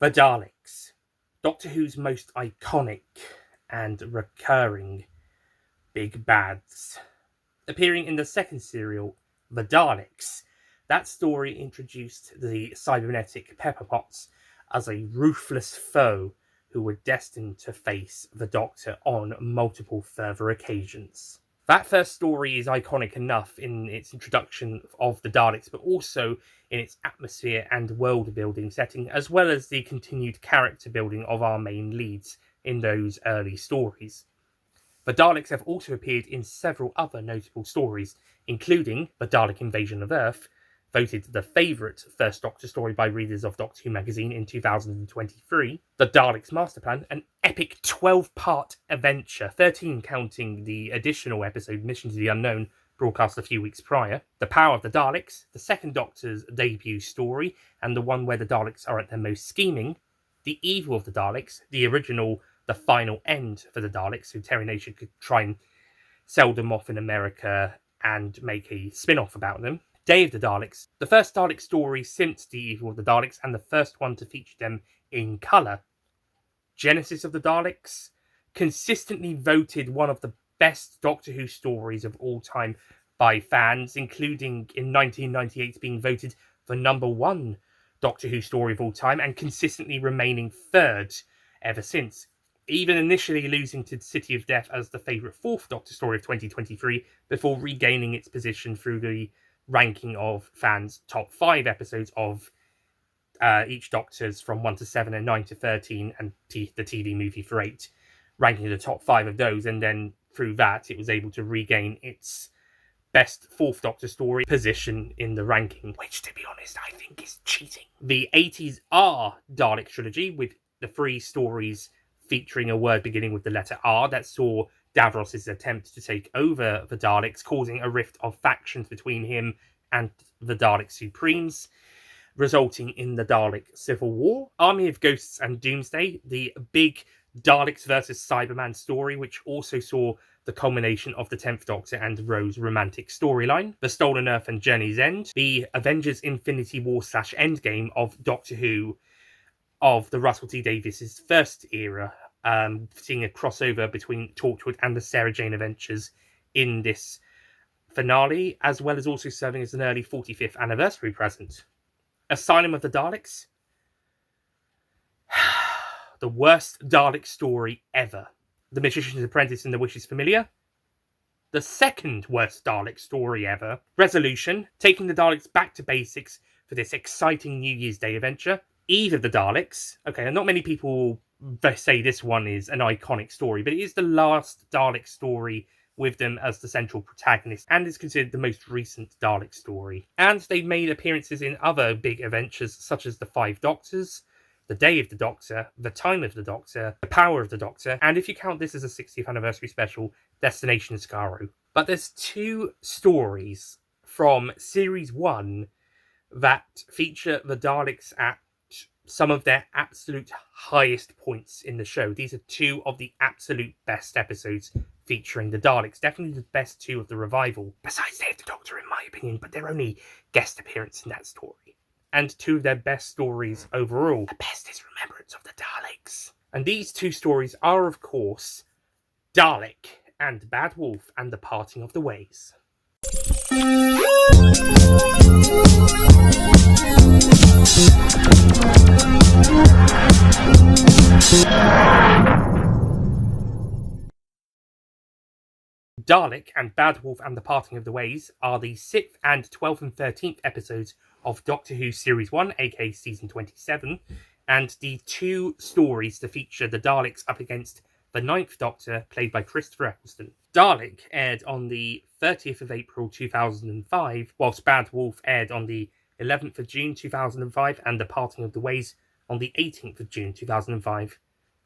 The Daleks, Doctor Who's most iconic and recurring big bads. Appearing in the second serial, The Daleks, that story introduced the cybernetic Pepperpots as a ruthless foe who were destined to face the Doctor on multiple further occasions. That first story is iconic enough in its introduction of the Daleks, but also in its atmosphere and world-building setting, as well as the continued character building of our main leads in those early stories. The Daleks have also appeared in several other notable stories, including The Dalek Invasion of Earth, voted the favourite First Doctor story by readers of Doctor Who magazine in 2023, The Daleks Master Plan, an epic 12-part adventure, 13 counting the additional episode Mission to the Unknown, broadcast a few weeks prior, The Power of the Daleks, the second Doctor's debut story, and the one where the Daleks are at their most scheming, The Evil of the Daleks, the original The Final End for the Daleks, so Terry Nation could try and sell them off in America and make a spin-off about them, Day of the Daleks, the first Dalek story since The Evil of the Daleks, and the first one to feature them in colour. Genesis of the Daleks, consistently voted one of the best Doctor Who stories of all time by fans, including in 1998 being voted the number one Doctor Who story of all time, and consistently remaining third ever since. Even initially losing to City of Death as the favourite fourth Doctor story of 2023, before regaining its position through the ranking of fans' top 5 episodes of each Doctor's from 1 to 7 and 9 to 13, and the TV movie for 8, ranking the top 5 of those, and then through that it was able to regain its best fourth Doctor story position in the ranking, which, to be honest, I think is cheating. The 80s R Dalek trilogy, with the 3 stories featuring a word beginning with the letter R, that saw Davros' attempt to take over the Daleks, causing a rift of factions between him and the Dalek Supremes, resulting in the Dalek Civil War. Army of Ghosts and Doomsday, the big Daleks versus Cyberman story, which also saw the culmination of the 10th Doctor and Rose romantic storyline. The Stolen Earth and Journey's End, the Avengers Infinity War / Endgame of Doctor Who of the Russell T Davies' first era, seeing a crossover between Torchwood and the Sarah Jane Adventures in this finale, as well as also serving as an early 45th anniversary present. Asylum of the Daleks, the worst Dalek story ever. The Magician's Apprentice and the Wish is Familiar, the second worst Dalek story ever. Resolution, taking the Daleks back to basics for this exciting New Year's Day adventure. Eve of the Daleks. Okay, and not many people say this one is an iconic story, but it is the last Dalek story with them as the central protagonist, and is considered the most recent Dalek story. And they've made appearances in other big adventures, such as The Five Doctors, The Day of the Doctor, The Time of the Doctor, The Power of the Doctor, and if you count this as a 60th anniversary special, Destination Skaro. But there's 2 stories from Series 1 that feature the Daleks at some of their absolute highest points in the show. These are 2 of the absolute best episodes featuring the Daleks. Definitely the best 2 of the revival, besides Day of the Doctor, in my opinion, but they're only guest appearance in that story. And 2 of their best stories overall. The best is Remembrance of the Daleks. And these 2 stories are, of course, Dalek and Bad Wolf and the Parting of the Ways. Dalek and Bad Wolf and the Parting of the Ways are the 6th and 12th and 13th episodes of Doctor Who Series 1, aka Season 27, and the 2 stories to feature the Daleks up against the 9th Doctor, played by Christopher Eccleston. Dalek aired on the 30th of April 2005, whilst Bad Wolf aired on the 11th of June 2005, and The Parting of the Ways on the 18th of June 2005.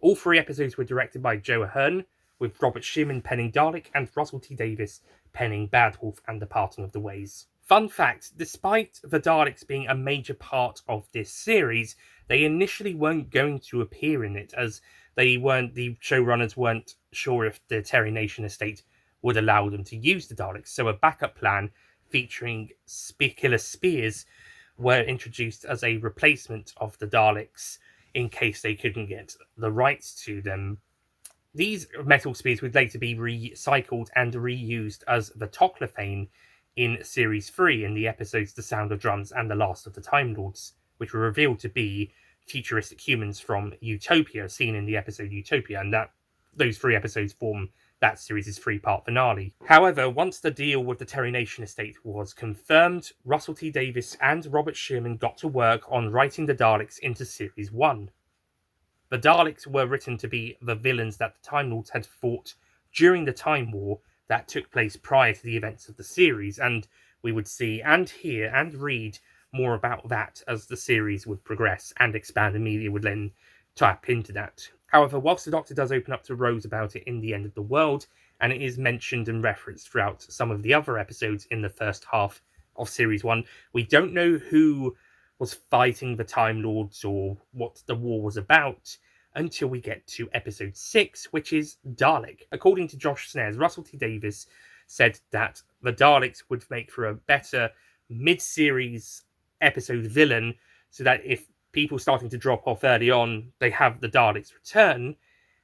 All 3 episodes were directed by Joe Ahern, with Robert Shearman penning Dalek and Russell T Davies penning Bad Wolf and The Parting of the Ways. Fun fact, despite the Daleks being a major part of this series, they initially weren't going to appear in it, as the showrunners weren't sure if the Terry Nation estate would allow them to use the Daleks, so a backup plan featuring killer spears were introduced as a replacement of the Daleks in case they couldn't get the rights to them. These metal spears would later be recycled and reused as the Toclophane in Series 3 in the episodes The Sound of Drums and The Last of the Time Lords, which were revealed to be futuristic humans from Utopia, seen in the episode Utopia, and that those 3 episodes form that series' 3-part finale. However, once the deal with the Terry Nation estate was confirmed, Russell T Davies and Robert Sherman got to work on writing the Daleks into Series 1. The Daleks were written to be the villains that the Time Lords had fought during the Time War that took place prior to the events of the series, and we would see and hear and read more about that as the series would progress and expand, and media would then tap into that. However, whilst the Doctor does open up to Rose about it in The End of the World, and it is mentioned and referenced throughout some of the other episodes in the first half of Series 1, we don't know who was fighting the Time Lords or what the war was about until we get to episode 6, which is Dalek. According to Josh Snares, Russell T Davies said that the Daleks would make for a better mid-series episode villain, so that if people starting to drop off early on, they have the Daleks return,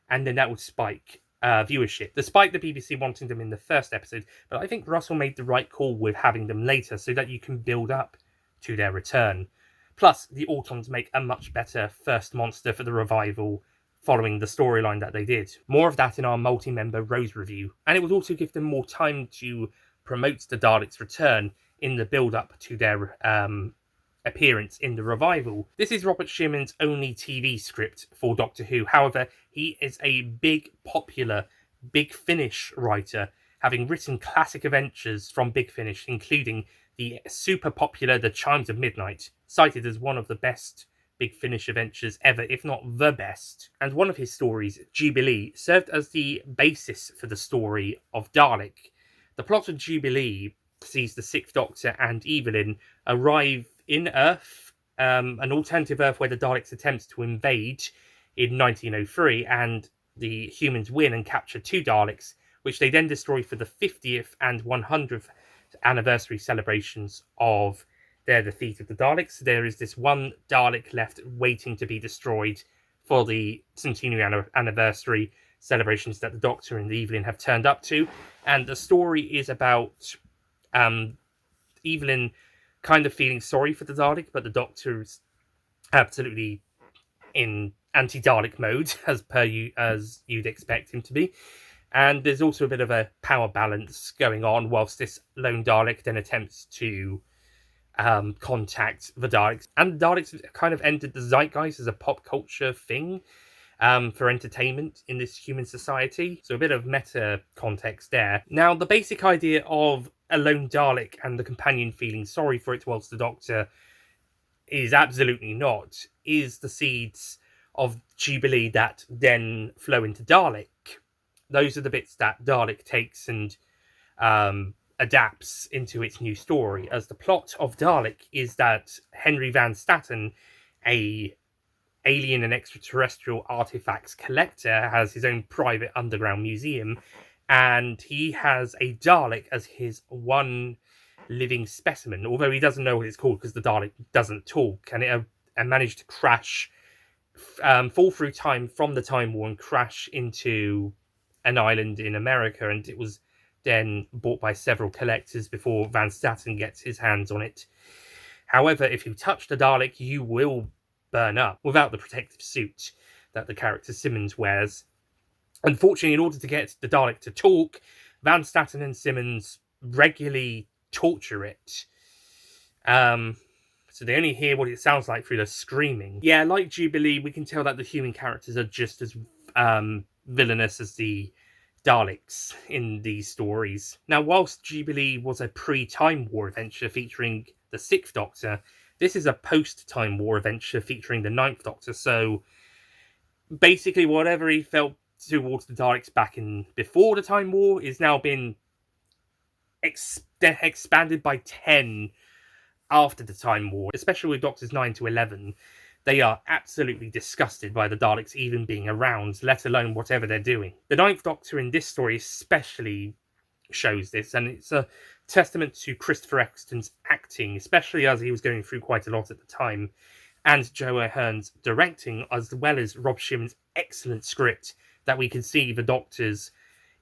and then that would spike viewership, despite the BBC wanting them in the first episode. But I think Russell made the right call with having them later, so that you can build up to their return. Plus, the Autons make a much better first monster for the revival following the storyline that they did. More of that in our multi-member Rose review, and it would also give them more time to promote the Daleks' return in the build-up to their appearance in the revival. This is Robert Sherman's only TV script for Doctor Who. However, he is a big, popular Big Finish writer, having written classic adventures from Big Finish, including the super popular The Chimes of Midnight, cited as one of the best Big Finish adventures ever, if not the best. And one of his stories, Jubilee, served as the basis for the story of Dalek. The plot of Jubilee sees the Sixth Doctor and Evelyn arrive in Earth, an alternative Earth where the Daleks attempt to invade in 1903, and the humans win and capture 2 Daleks, which they then destroy for the 50th and 100th anniversary celebrations of their defeat of the Daleks. There is this one Dalek left waiting to be destroyed for the centenary anniversary celebrations that the Doctor and Evelyn have turned up to, and the story is about Evelyn kind of feeling sorry for the Dalek, but the Doctor's absolutely in anti-Dalek mode, as you'd expect him to be. And there's also a bit of a power balance going on, whilst this lone Dalek then attempts to contact the Daleks. And the Daleks kind of entered the zeitgeist as a pop culture thing for entertainment in this human society. So a bit of meta context there. Now, the basic idea of a lone Dalek and the companion feeling sorry for it whilst the Doctor is absolutely not, is the seeds of Jubilee that then flow into Dalek. Those are the bits that Dalek takes and adapts into its new story, as the plot of Dalek is that Henry Van Staten, a alien and extraterrestrial artifacts collector, has his own private underground museum, and he has a Dalek as his one living specimen, although he doesn't know what it's called because the Dalek doesn't talk, and it managed to crash, fall through time from the Time War and crash into an island in America, and it was then bought by several collectors before Van Staten gets his hands on it. However, if you touch the Dalek, you will burn up without the protective suit that the character Simmons wears. Unfortunately, in order to get the Dalek to talk, Van Staten and Simmons regularly torture it. So they only hear what it sounds like through the screaming. Yeah, like Jubilee, we can tell that the human characters are just as villainous as the Daleks in these stories. Now, whilst Jubilee was a pre-Time War adventure featuring the Sixth Doctor, this is a post-Time War adventure featuring the Ninth Doctor, so basically whatever he felt towards the Daleks back in before the Time War is now been expanded by 10 after the Time War, especially with Doctors 9 to 11. They are absolutely disgusted by the Daleks even being around, let alone whatever they're doing. The Ninth Doctor in this story especially shows this, and it's a testament to Christopher Eccleston's acting, especially as he was going through quite a lot at the time. and Joe Ahern's directing, as well as Rob Sheeran's excellent script, that we can see the Doctor's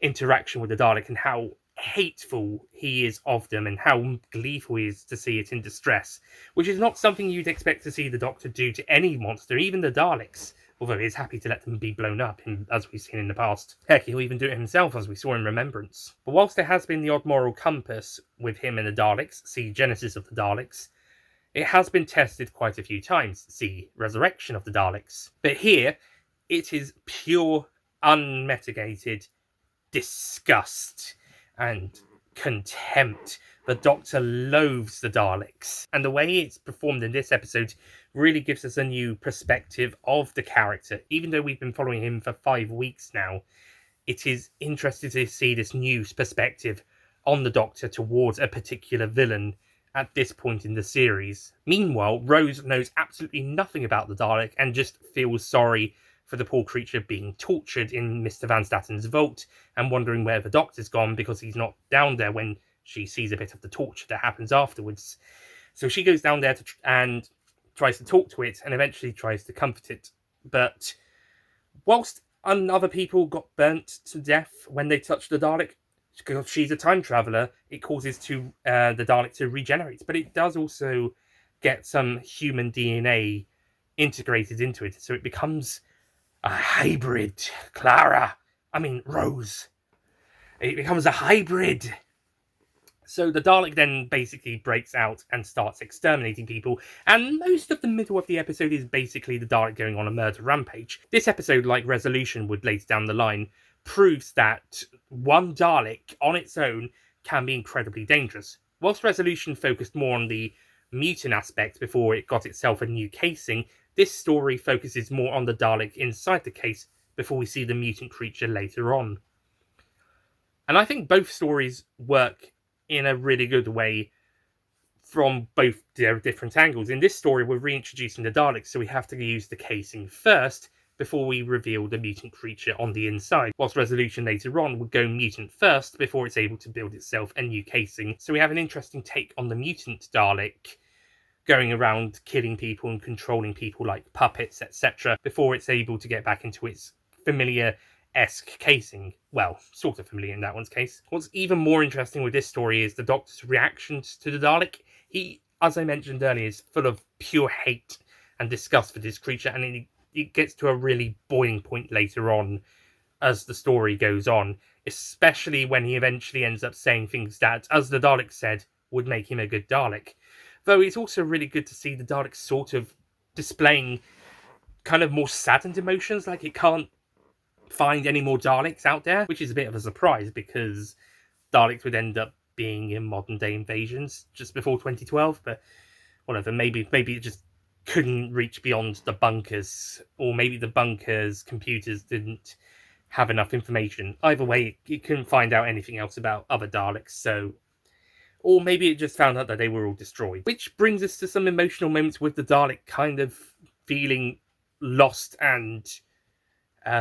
interaction with the Dalek and how hateful he is of them and how gleeful he is to see it in distress, which is not something you'd expect to see the Doctor do to any monster, even the Daleks, although he is happy to let them be blown up, as we've seen in the past. Heck, he'll even do it himself, as we saw in Remembrance. But whilst there has been the odd moral compass with him and the Daleks, see Genesis of the Daleks, it has been tested quite a few times, see Resurrection of the Daleks. But here, it is pure, unmitigated disgust and contempt. The Doctor loathes the Daleks, and the way it's performed in this episode really gives us a new perspective of the character. Even though we've been following him for 5 weeks now, it is interesting to see this new perspective on the Doctor towards a particular villain at this point in the series. Meanwhile, Rose knows absolutely nothing about the Dalek and just feels sorry for the poor creature being tortured in Mr. Van Statten's vault and wondering where the Doctor's gone because he's not down there when she sees a bit of the torture that happens afterwards. So she goes down there and tries to talk to it and eventually tries to comfort it. But whilst other people got burnt to death when they touched the Dalek, because she's a time traveller, it causes the Dalek to regenerate. But it does also get some human DNA integrated into it, so it becomes a hybrid. Rose. It becomes a hybrid. So the Dalek then basically breaks out and starts exterminating people, and most of the middle of the episode is basically the Dalek going on a murder rampage. This episode, like Resolution would later down the line, proves that one Dalek on its own can be incredibly dangerous. Whilst Resolution focused more on the mutant aspect before it got itself a new casing, this story focuses more on the Dalek inside the case before we see the mutant creature later on. And I think both stories work in a really good way from both their different angles. In this story, we're reintroducing the Daleks, so we have to use the casing first before we reveal the mutant creature on the inside, whilst Resolution later on would go mutant first before it's able to build itself a new casing. So we have an interesting take on the mutant Dalek going around killing people and controlling people like puppets, etc., before it's able to get back into its familiar-esque casing. Well, sort of familiar in that one's case. What's even more interesting with this story is the Doctor's reactions to the Dalek. He, as I mentioned earlier, is full of pure hate and disgust for this creature, and it gets to a really boiling point later on as the story goes on, especially when he eventually ends up saying things that, as the Dalek said, would make him a good Dalek. Though it's also really good to see the Dalek sort of displaying kind of more saddened emotions, like it can't find any more Daleks out there, which is a bit of a surprise because Daleks would end up being in modern day invasions just before 2012, but whatever, maybe it just couldn't reach beyond the bunkers, or maybe the bunkers' computers didn't have enough information. Either way, it couldn't find out anything else about other Daleks, so... Or maybe it just found out that they were all destroyed. Which brings us to some emotional moments with the Dalek kind of feeling lost and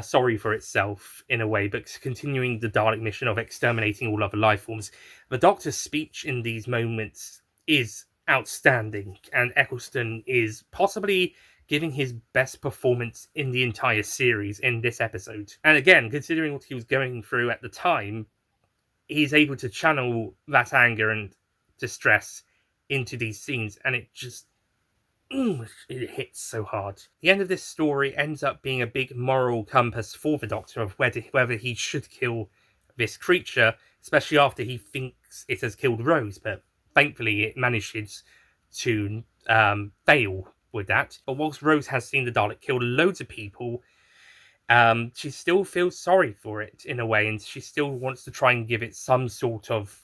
sorry for itself in a way, but continuing the Dalek mission of exterminating all other life forms. The Doctor's speech in these moments is outstanding, and Eccleston is possibly giving his best performance in the entire series in this episode. And again, considering what he was going through at the time, he's able to channel that anger and distress into these scenes, and it just it hits so hard. The end of this story ends up being a big moral compass for the Doctor of whether he should kill this creature, especially after he thinks it has killed Rose, but thankfully it manages to fail with that. But whilst Rose has seen the Dalek kill loads of people, she still feels sorry for it in a way, and she still wants to try and give it some sort of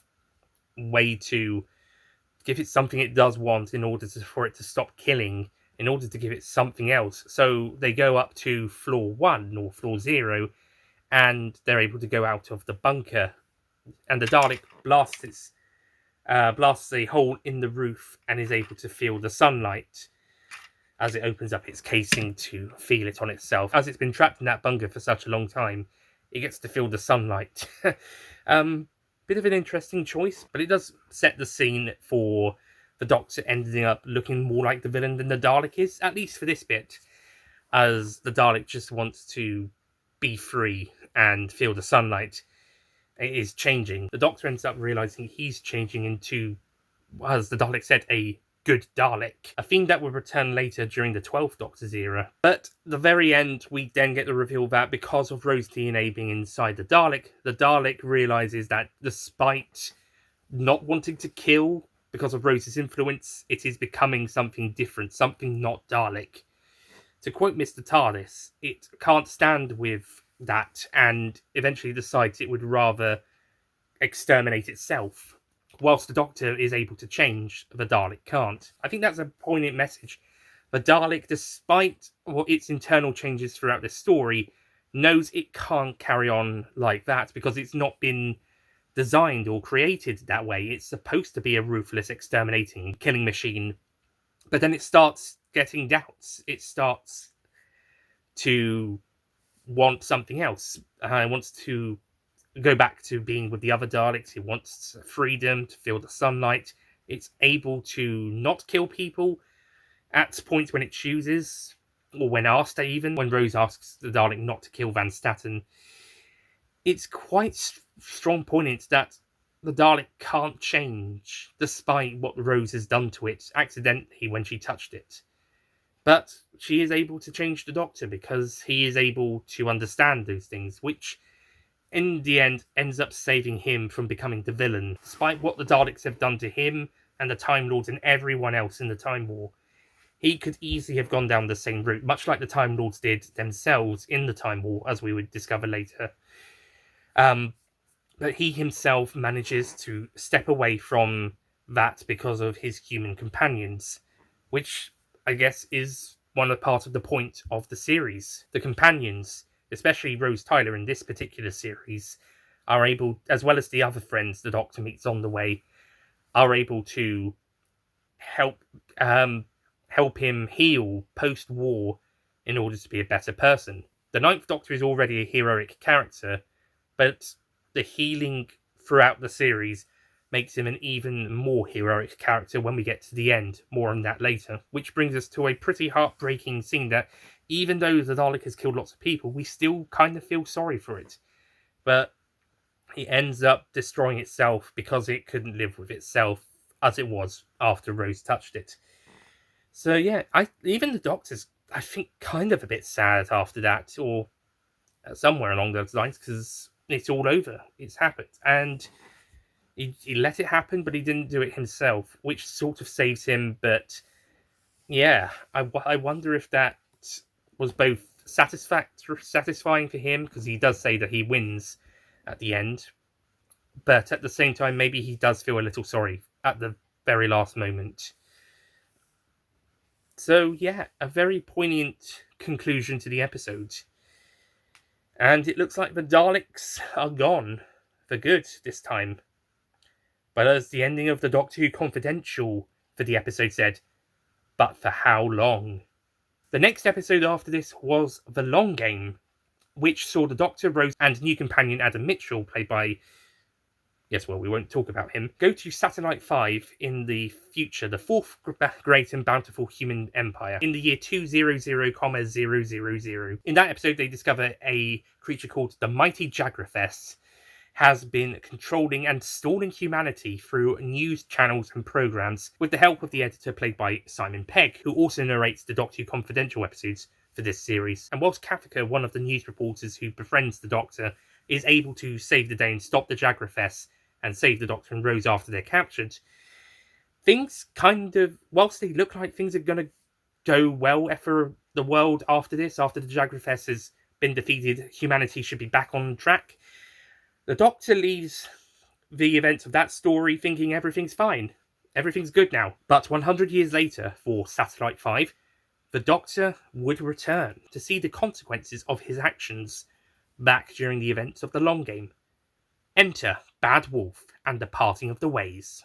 way to give it something it does want in order for it to stop killing, in order to give it something else. So they go up to floor 1 or floor 0, and they're able to go out of the bunker, and the Dalek blasts a hole in the roof and is able to feel the sunlight as it opens up its casing to feel it on itself. As it's been trapped in that bunker for such a long time, it gets to feel the sunlight. Bit of an interesting choice, but it does set the scene for the Doctor ending up looking more like the villain than the Dalek is, at least for this bit, as the Dalek just wants to be free and feel the sunlight. It is changing. The Doctor ends up realizing he's changing into, as the Dalek said, a good Dalek, a theme that will return later during the 12th Doctor's era. But the very end, we then get the reveal that because of Rose's DNA being inside the Dalek realizes that despite not wanting to kill because of Rose's influence, it is becoming something different, something not Dalek. To quote Mr. TARDIS, it can't stand with that and eventually decides it would rather exterminate itself. Whilst the Doctor is able to change, the Dalek can't. I think that's a poignant message. The Dalek, despite its internal changes throughout the story, knows it can't carry on like that because it's not been designed or created that way. It's supposed to be a ruthless, exterminating, killing machine. But then it starts getting doubts. It starts to want something else. It wants to go back to being with the other Daleks. It wants freedom, to feel the sunlight. It's able to not kill people at points when it chooses, or when asked even. When Rose asks the Dalek not to kill Van Statten, it's quite strong poignant that the Dalek can't change, despite what Rose has done to it accidentally when she touched it. But she is able to change the Doctor because he is able to understand those things, which in the end ends up saving him from becoming the villain. Despite what the Daleks have done to him and the Time Lords and everyone else in the Time War, he could easily have gone down the same route, much like the Time Lords did themselves in the Time War, as we would discover later. But he himself manages to step away from that because of his human companions, which I guess is one part of the point of the series. The companions, especially Rose Tyler in this particular series, are able, as well as the other friends the Doctor meets on the way, are able to help him heal post-war in order to be a better person. The Ninth Doctor is already a heroic character, but the healing throughout the series makes him an even more heroic character when we get to the end. More on that later. Which brings us to a pretty heartbreaking scene that, even though the Dalek has killed lots of people, we still kind of feel sorry for it. But it ends up destroying itself because it couldn't live with itself as it was after Rose touched it. So yeah, even the Doctor's, I think, kind of a bit sad after that, or somewhere along those lines, because it's all over. It's happened. And he let it happen, but he didn't do it himself, which sort of saves him. But yeah, I wonder if that was both satisfying for him, because he does say that he wins at the end, but at the same time, maybe he does feel a little sorry at the very last moment. So yeah, a very poignant conclusion to the episode. And it looks like the Daleks are gone for good this time. But as the ending of the Doctor Who Confidential for the episode said, but for how long? The next episode after this was The Long Game, which saw the Doctor, Rose, and new companion Adam Mitchell, played by, yes, well, we won't talk about him, go to Satellite 5 in the future, the fourth great and bountiful human empire, in the year 200,000. In that episode, they discover a creature called the Mighty Jagrafess has been controlling and stalling humanity through news channels and programs, with the help of the editor played by Simon Pegg, who also narrates the Doctor Who Confidential episodes for this series. And whilst Kafka, one of the news reporters who befriends the Doctor, is able to save the day and stop the Jagrafess and save the Doctor and Rose after they're captured, things kind of, whilst they look like things are going to go well for the world after this, after the Jagrafess has been defeated, humanity should be back on track, the Doctor leaves the events of that story thinking everything's fine. Everything's good now. But 100 years later, for Satellite 5, the Doctor would return to see the consequences of his actions back during the events of the Long Game. Enter Bad Wolf and the Parting of the Ways.